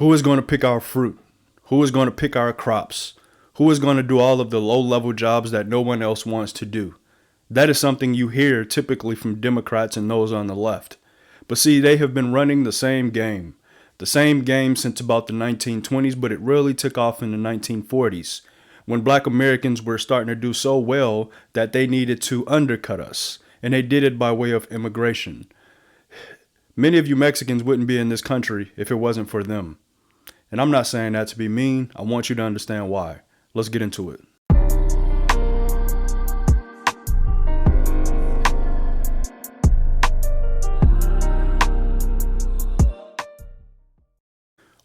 Who is going to pick our fruit? Who is going to pick our crops? Who is going to do all of the low-level jobs that no one else wants to do? That is something you hear typically from Democrats and those on the left. But see, they have been running the same game. The same game since about the 1920s, but it really took off in the 1940s, when black Americans were starting to do so well that they needed to undercut us. And they did it by way of immigration. Many of you Mexicans wouldn't be in this country if it wasn't for them. And I'm not saying that to be mean. I want you to understand why. Let's get into it.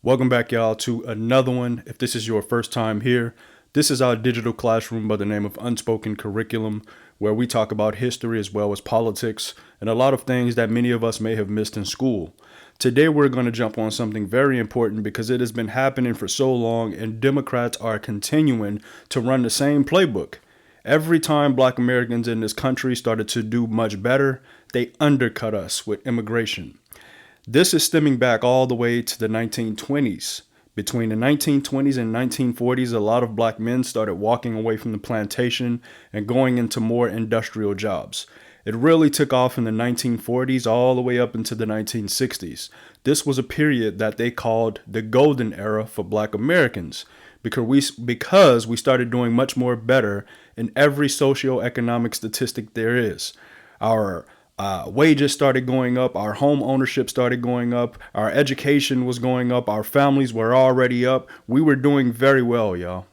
Welcome back, y'all, to another one. If this is your first time here, this is our digital classroom by the name of Unspoken Curriculum, where we talk about history as well as politics and a lot of things that many of us may have missed in school. Today, we're going to jump on something very important because it has been happening for so long and Democrats are continuing to run the same playbook. Every time black Americans in this country started to do much better, they undercut us with immigration. This is stemming back all the way to the 1920s. Between the 1920s and 1940s, a lot of black men started walking away from the plantation and going into more industrial jobs. It really took off in the 1940s all the way up into the 1960s. This was a period that they called the golden era for black Americans because we started doing much more better in every socioeconomic statistic there is. Our wages started going up, our home ownership started going up, our education was going up, our families were already up. We were doing very well, y'all.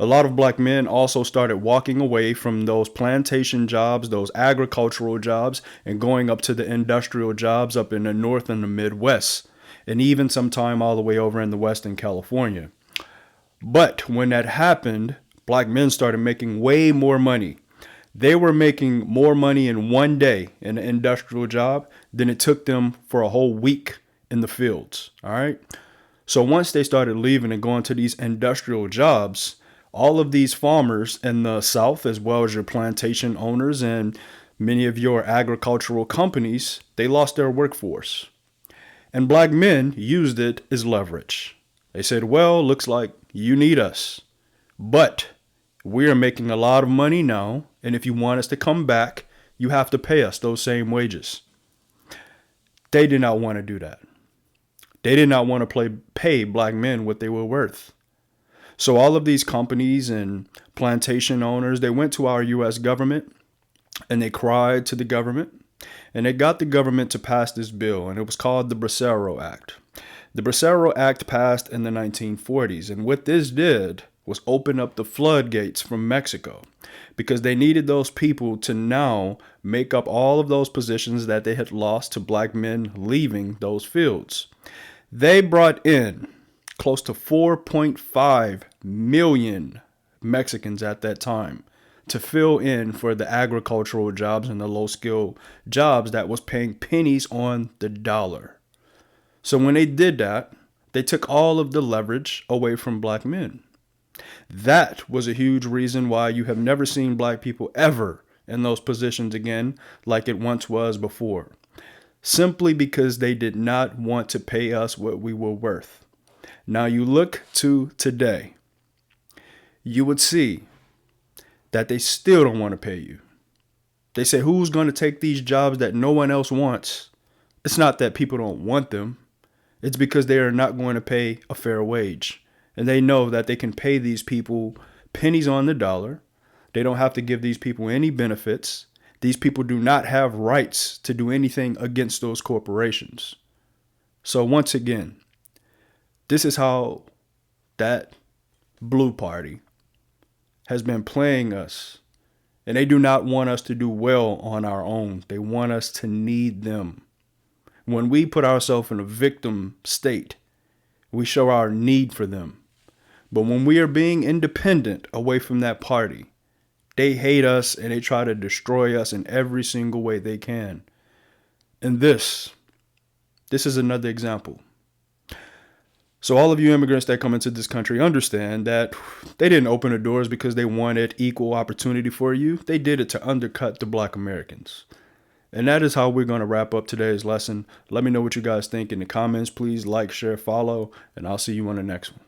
A lot of black men also started walking away from those plantation jobs, those agricultural jobs, and going up to the industrial jobs up in the North and the Midwest, and even sometime all the way over in the West in California. But when that happened, black men started making way more money. They were making more money in one day in an industrial job than it took them for a whole week in the fields. All right. So once they started leaving and going to these industrial jobs, all of these farmers in the South, as well as your plantation owners and many of your agricultural companies, they lost their workforce. And black men used it as leverage. They said, well, looks like you need us, but we are making a lot of money now, and if you want us to come back, you have to pay us those same wages. They did not want to do that. They did not want to pay black men what they were worth. So all of these companies and plantation owners, they went to our U.S. government and they cried to the government, and they got the government to pass this bill, and it was called the Bracero Act. The Bracero Act passed in the 1940s, and what this did was open up the floodgates from Mexico because they needed those people to now make up all of those positions that they had lost to black men leaving those fields. They brought in close to 4.5 million Mexicans at that time to fill in for the agricultural jobs and the low-skill jobs that was paying pennies on the dollar. So when they did that, they took all of the leverage away from black men. That was a huge reason why you have never seen black people ever in those positions again like it once was before. Simply because they did not want to pay us what we were worth. Now you look to today, you would see that they still don't want to pay you. They say, who's going to take these jobs that no one else wants? It's not that people don't want them. It's because they are not going to pay a fair wage. And they know that they can pay these people pennies on the dollar. They don't have to give these people any benefits. These people do not have rights to do anything against those corporations. So once again, this is how that blue party has been playing us. And they do not want us to do well on our own. They want us to need them. When we put ourselves in a victim state, we show our need for them. But when we are being independent away from that party, they hate us and they try to destroy us in every single way they can. And this is another example. So all of you immigrants that come into this country understand that they didn't open the doors because they wanted equal opportunity for you. They did it to undercut the black Americans. And that is how we're going to wrap up today's lesson. Let me know what you guys think in the comments. Please like, share, follow, and I'll see you on the next one.